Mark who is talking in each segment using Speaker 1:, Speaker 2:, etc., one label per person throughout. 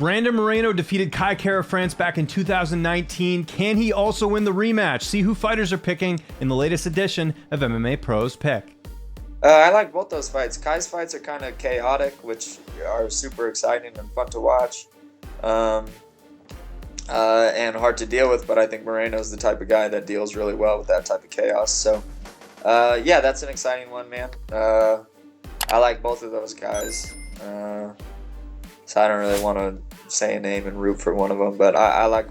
Speaker 1: Brandon Moreno defeated Kai Kara-France back in 2019. Can he also win the rematch? See who fighters are picking in the latest edition of MMA Pros Pick.
Speaker 2: I like both those fights. Kai's fights are kind of chaotic, which are super exciting and fun to watch, and hard to deal with, but I think Moreno's the type of guy that deals really well with that type of chaos. So, yeah, that's an exciting one, man. I like both of those guys. So I don't really want to say a name and root for one of them, but I like,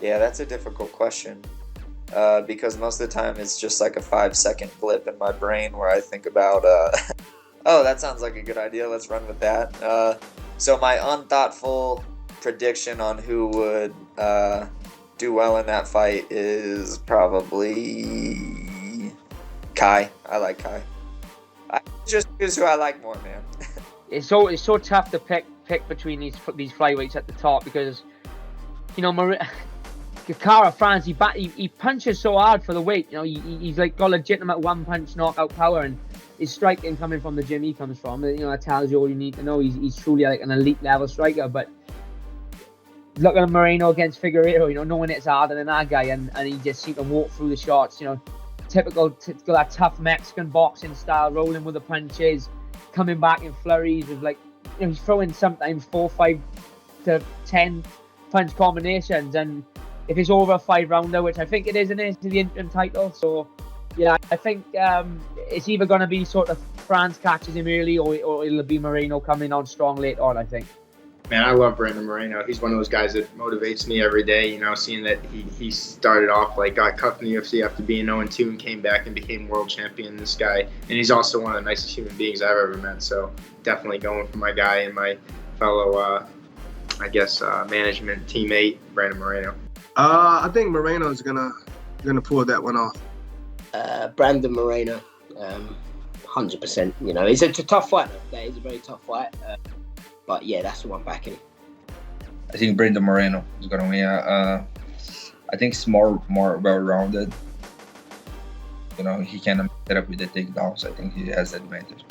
Speaker 2: yeah, that's a difficult question. Because most of the time it's just like a 5-second blip in my brain where I think about, oh, that sounds like a good idea, let's run with that. So my unthoughtful prediction on who would do well in that fight is probably Kai. I like Kai. I just choose who I like more, man.
Speaker 3: It's so tough to pick between these flyweights at the top because, you know, Kara-France, he punches so hard for the weight. You know, he's like got legitimate one-punch knockout power, and his striking coming from the gym he comes from, you know, that tells you all you need to know. He's truly like an elite level striker. But looking at Moreno against Figueiredo, you know, knowing it's harder than that guy, and he just seemed to walk through the shots. You know, typical that tough Mexican boxing style, rolling with the punches, coming back in flurries with, like, you know, he's throwing sometimes 4, 5 to 10 punch combinations, and if it's over a 5-rounder, which I think it is, to the interim title. So, yeah, I think it's either going to be sort of France catches him early, or it'll be Moreno coming on strong late on, I think.
Speaker 4: Man, I love Brandon Moreno. He's one of those guys that motivates me every day, you know, seeing that he started off, like, got cut from the UFC after being 0-2 and came back and became world champion, this guy. And he's also one of the nicest human beings I've ever met. So definitely going for my guy and my fellow, management teammate, Brandon Moreno.
Speaker 5: I think Moreno's gonna pull that one off.
Speaker 6: Brandon Moreno, 100%. You know, it's a tough fight. That is a very tough fight. But yeah, that's the one backing it.
Speaker 7: I think Brandon Moreno is gonna win. I think it's more well-rounded. You know, he can get up with the takedowns. I think he has the advantage.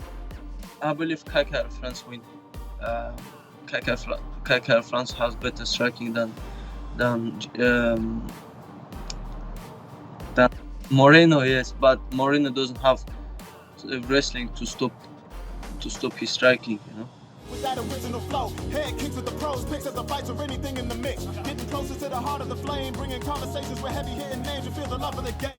Speaker 8: I believe Kai Kara-France win. Kai Kara-France has better striking than Moreno, yes, but Moreno doesn't have wrestling to stop his striking, you know.
Speaker 9: With that original flow, head kicks with the pros, picks of the fights or anything in the mix. Getting closer to the heart of the flame, bringing conversations with heavy hitting names. You feel the love of the game.